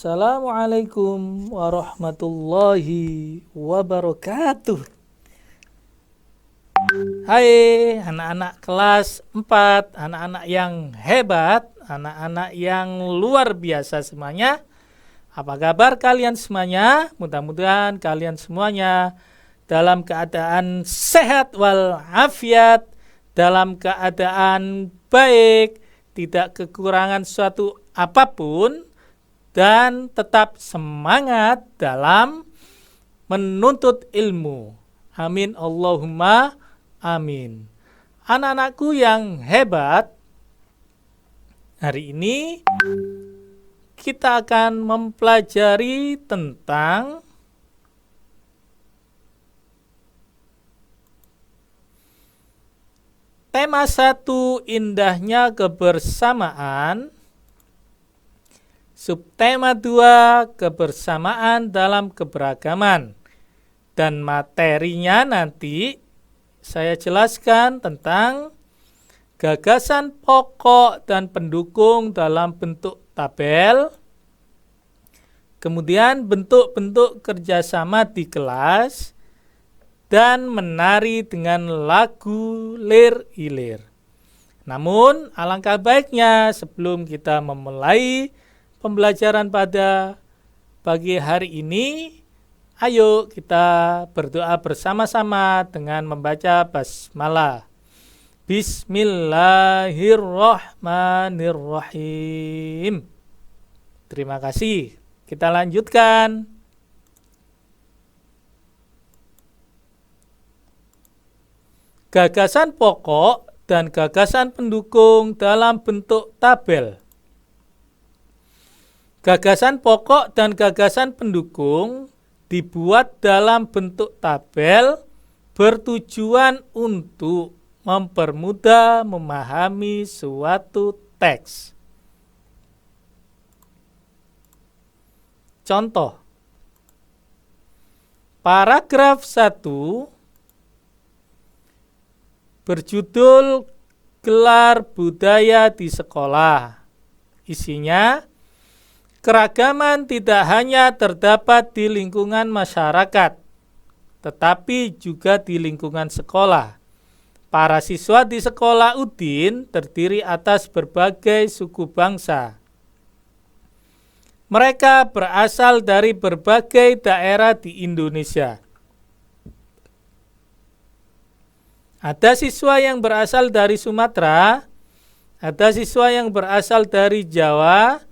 Assalamualaikum warahmatullahi wabarakatuh. Hai anak-anak kelas 4, anak-anak yang hebat, anak-anak yang luar biasa semuanya. Apa kabar kalian semuanya? Mudah-mudahan kalian semuanya dalam keadaan sehat walafiat, dalam keadaan baik, tidak kekurangan suatu apapun, dan tetap semangat dalam menuntut ilmu. Amin Allahumma amin. Anak-anakku yang hebat, hari ini kita akan mempelajari tentang tema 1, indahnya kebersamaan. Subtema 2, kebersamaan dalam keberagaman. Dan materinya nanti saya jelaskan tentang gagasan pokok dan pendukung dalam bentuk tabel. Kemudian bentuk-bentuk kerjasama di kelas. Dan menari dengan lagu lir-ilir. Namun alangkah baiknya sebelum kita memulai pembelajaran pada pagi hari ini, ayo kita berdoa bersama-sama dengan membaca basmalah. Bismillahirrahmanirrahim. Terima kasih. Kita lanjutkan. Gagasan pokok dan gagasan pendukung dalam bentuk tabel. Gagasan pokok dan gagasan pendukung dibuat dalam bentuk tabel bertujuan untuk mempermudah memahami suatu teks. Contoh, paragraf 1 berjudul Gelar Budaya di Sekolah. Isinya, keragaman tidak hanya terdapat di lingkungan masyarakat, tetapi juga di lingkungan sekolah. Para siswa di sekolah Udin terdiri atas berbagai suku bangsa. Mereka berasal dari berbagai daerah di Indonesia. Ada siswa yang berasal dari Sumatera, ada siswa yang berasal dari Jawa,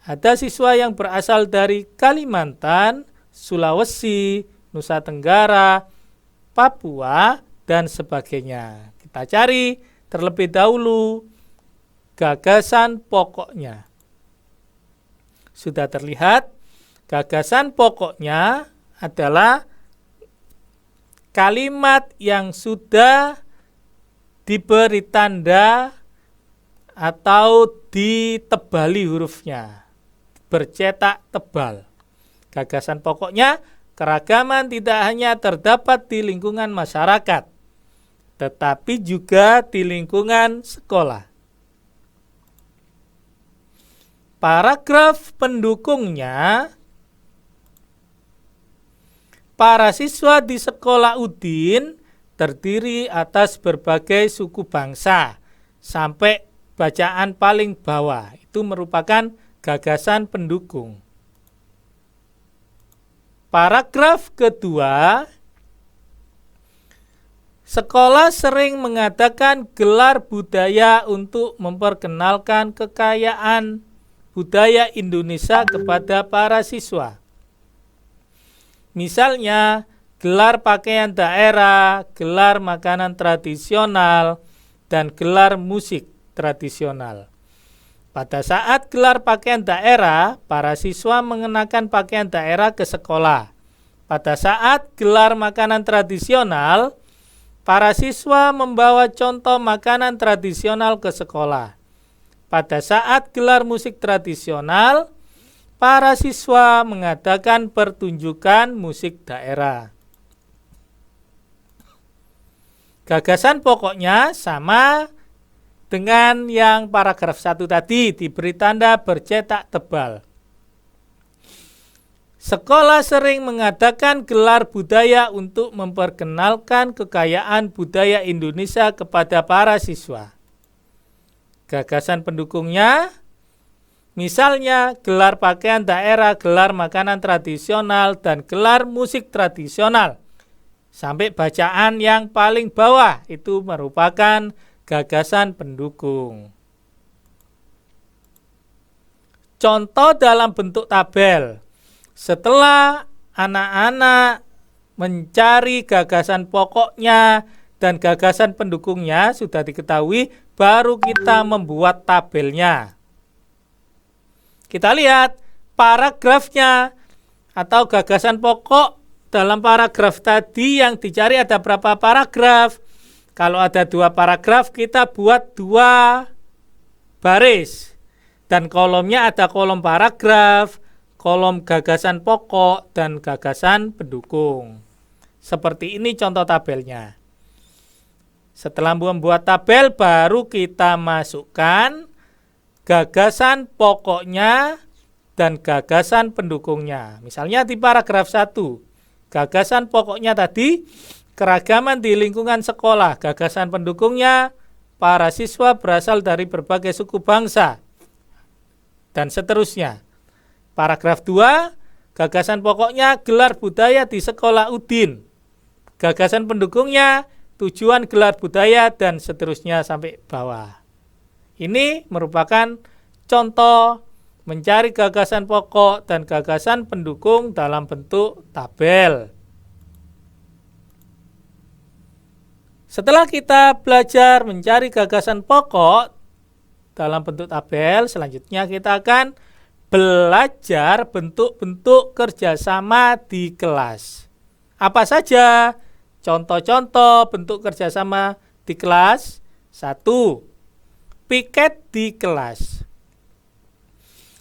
ada siswa yang berasal dari Kalimantan, Sulawesi, Nusa Tenggara, Papua, dan sebagainya. Kita cari terlebih dahulu gagasan pokoknya. Sudah terlihat, gagasan pokoknya adalah kalimat yang sudah diberi tanda atau ditebali hurufnya, bercetak tebal. Gagasan pokoknya, keragaman tidak hanya terdapat di lingkungan masyarakat, tetapi juga di lingkungan sekolah. Paragraf pendukungnya, para siswa di sekolah Udin terdiri atas berbagai suku bangsa, sampai bacaan paling bawah. Itu merupakan gagasan pendukung. Paragraf kedua, sekolah sering mengadakan gelar budaya untuk memperkenalkan kekayaan budaya Indonesia kepada para siswa. Misalnya, gelar pakaian daerah, gelar makanan tradisional, dan gelar musik tradisional. Pada saat gelar pakaian daerah, para siswa mengenakan pakaian daerah ke sekolah. Pada saat gelar makanan tradisional, para siswa membawa contoh makanan tradisional ke sekolah. Pada saat gelar musik tradisional, para siswa mengadakan pertunjukan musik daerah. Gagasan pokoknya sama dengan yang paragraf 1 tadi, diberi tanda bercetak tebal. Sekolah sering mengadakan gelar budaya untuk memperkenalkan kekayaan budaya Indonesia kepada para siswa. Gagasan pendukungnya, misalnya gelar pakaian daerah, gelar makanan tradisional, dan gelar musik tradisional. Sampai bacaan yang paling bawah itu merupakan gagasan pendukung. Contoh dalam bentuk tabel. Setelah anak-anak mencari gagasan pokoknya dan gagasan pendukungnya sudah diketahui, baru kita membuat tabelnya. Kita lihat paragrafnya atau gagasan pokok dalam paragraf tadi yang dicari ada berapa paragraf. Kalau ada 2 paragraf, kita buat 2 baris. Dan kolomnya ada kolom paragraf, kolom gagasan pokok, dan gagasan pendukung. Seperti ini contoh tabelnya. Setelah membuat tabel, baru kita masukkan gagasan pokoknya dan gagasan pendukungnya. Misalnya di paragraf 1, gagasan pokoknya tadi, keragaman di lingkungan sekolah. Gagasan pendukungnya, para siswa berasal dari berbagai suku bangsa. Dan seterusnya. Paragraf 2, gagasan pokoknya gelar budaya di sekolah Udin. Gagasan pendukungnya tujuan gelar budaya dan seterusnya sampai bawah. Ini merupakan contoh mencari gagasan pokok dan gagasan pendukung dalam bentuk tabel. Setelah kita belajar mencari gagasan pokok dalam bentuk tabel, selanjutnya kita akan belajar bentuk-bentuk kerjasama di kelas. Apa saja contoh-contoh bentuk kerjasama di kelas? 1. Piket di kelas.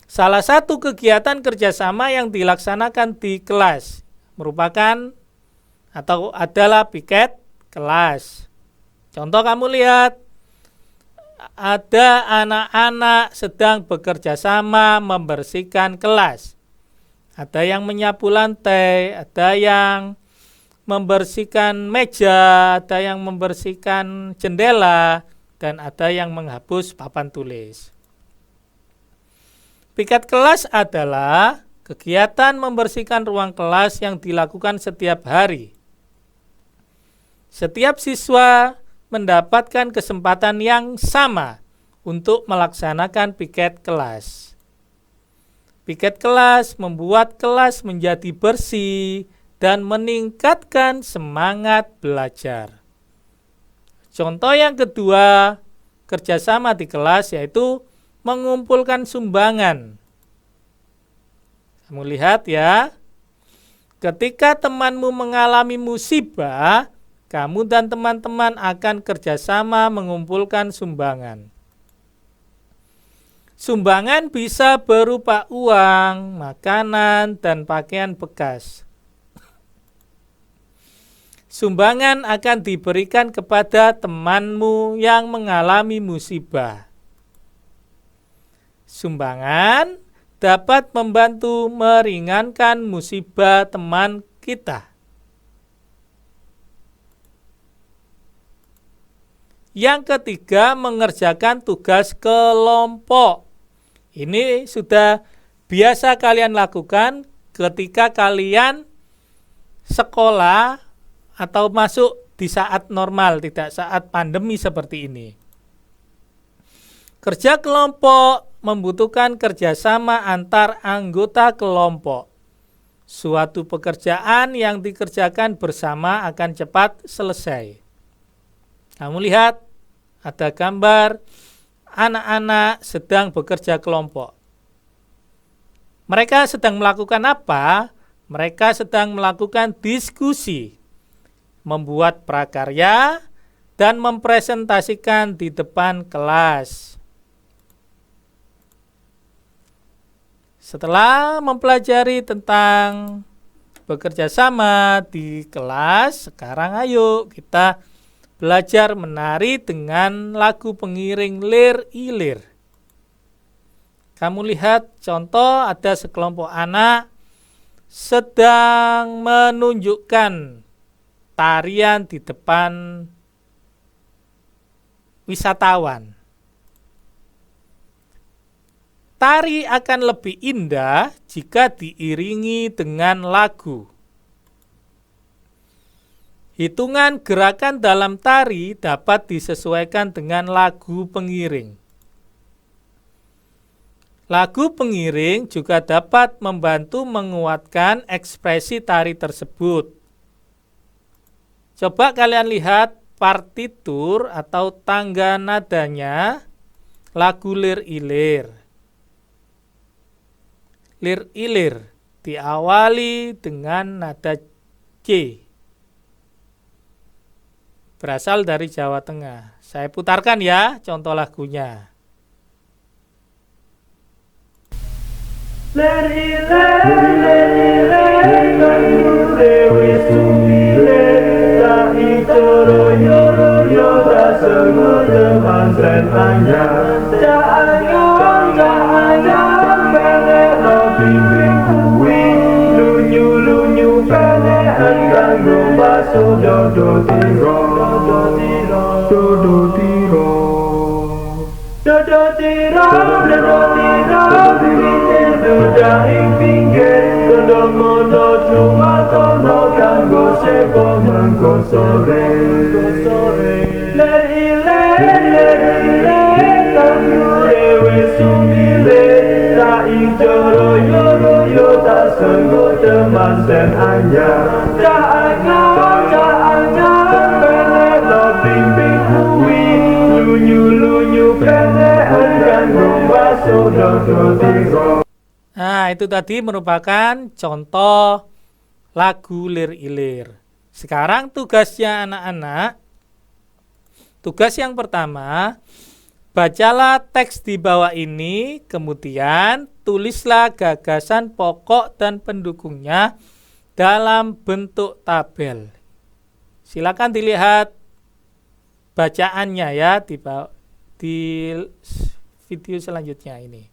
Salah satu kegiatan kerjasama yang dilaksanakan di kelas merupakan atau adalah piket kelas. Contoh kamu lihat, ada anak-anak sedang bekerja sama membersihkan kelas. Ada yang menyapu lantai, ada yang membersihkan meja, ada yang membersihkan jendela, dan ada yang menghapus papan tulis. Piket kelas adalah kegiatan membersihkan ruang kelas yang dilakukan setiap hari. Setiap siswa mendapatkan kesempatan yang sama untuk melaksanakan piket kelas. Piket kelas membuat kelas menjadi bersih dan meningkatkan semangat belajar. Contoh yang kedua, kerjasama di kelas yaitu mengumpulkan sumbangan. Kamu lihat ya, ketika temanmu mengalami musibah, kamu dan teman-teman akan kerjasama mengumpulkan sumbangan. Sumbangan bisa berupa uang, makanan, dan pakaian bekas. Sumbangan akan diberikan kepada temanmu yang mengalami musibah. Sumbangan dapat membantu meringankan musibah teman kita. Yang ketiga, mengerjakan tugas kelompok. Ini sudah biasa kalian lakukan ketika kalian sekolah atau masuk di saat normal, tidak saat pandemi seperti ini. Kerja kelompok membutuhkan kerjasama antar anggota kelompok. Suatu pekerjaan yang dikerjakan bersama akan cepat selesai. Kamu lihat, ada gambar anak-anak sedang bekerja kelompok. Mereka sedang melakukan apa? Mereka sedang melakukan diskusi, membuat prakarya, dan mempresentasikan di depan kelas. Setelah mempelajari tentang bekerja sama di kelas, sekarang ayo kita belajar menari dengan lagu pengiring lir-ilir. Kamu lihat contoh ada sekelompok anak sedang menunjukkan tarian di depan wisatawan. Tari akan lebih indah jika diiringi dengan lagu. Hitungan gerakan dalam tari dapat disesuaikan dengan lagu pengiring. Lagu pengiring juga dapat membantu menguatkan ekspresi tari tersebut. Coba kalian lihat partitur atau tangga nadanya lagu Lir Ilir. Lir Ilir diawali dengan nada C. Berasal dari Jawa Tengah. Saya putarkan ya contoh lagunya. Lir Ilir, kanggo Dewi Sumile, tak icoro yo tak sengo temanten anyar, tak anyar, penek no bimbing kuwi, lunyu penek kanggo baso dodo tiro, duda ing pinggir, tondo cuma tondo kanggo sepo mengko sore. Lir Ilir, kanggo Dewi Sumile, tak icoro yo tak sengo temanten anyar, tak anyar, penek no bimbing kuwi, lunyu penek kanggo baso dodo tiro. Nah, itu tadi merupakan contoh lagu Lir Ilir. Sekarang tugasnya anak-anak. Tugas yang pertama, bacalah teks di bawah ini, kemudian tulislah gagasan pokok dan pendukungnya dalam bentuk tabel. Silakan dilihat bacaannya ya di video selanjutnya ini.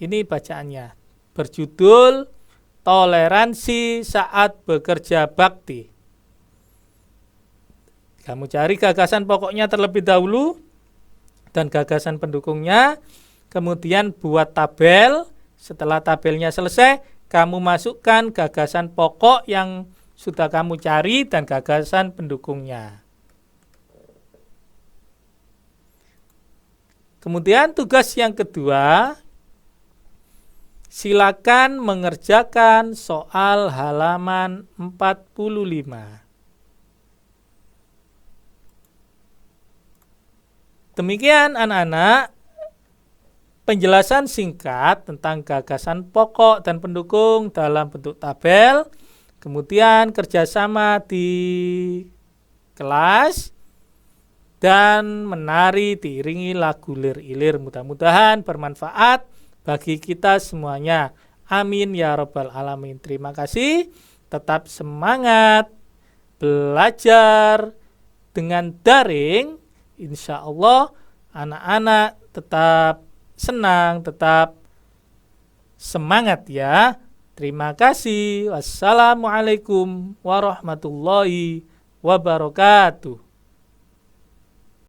Ini bacaannya, berjudul Toleransi Saat Bekerja Bakti. Kamu cari gagasan pokoknya terlebih dahulu dan gagasan pendukungnya, kemudian buat tabel. Setelah tabelnya selesai, kamu masukkan gagasan pokok yang sudah kamu cari dan gagasan pendukungnya. Kemudian tugas yang kedua, silakan mengerjakan soal halaman 45. Demikian anak-anak, penjelasan singkat tentang gagasan pokok dan pendukung dalam bentuk tabel, kemudian kerjasama di kelas, dan menari diiringi lagu Lir Ilir. Mudah-mudahan bermanfaat bagi kita semuanya. Amin ya rabbal alamin. Terima kasih. Tetap semangat belajar dengan daring. Insya Allah anak-anak tetap senang, tetap semangat ya. Terima kasih. Wassalamualaikum warahmatullahi wabarakatuh.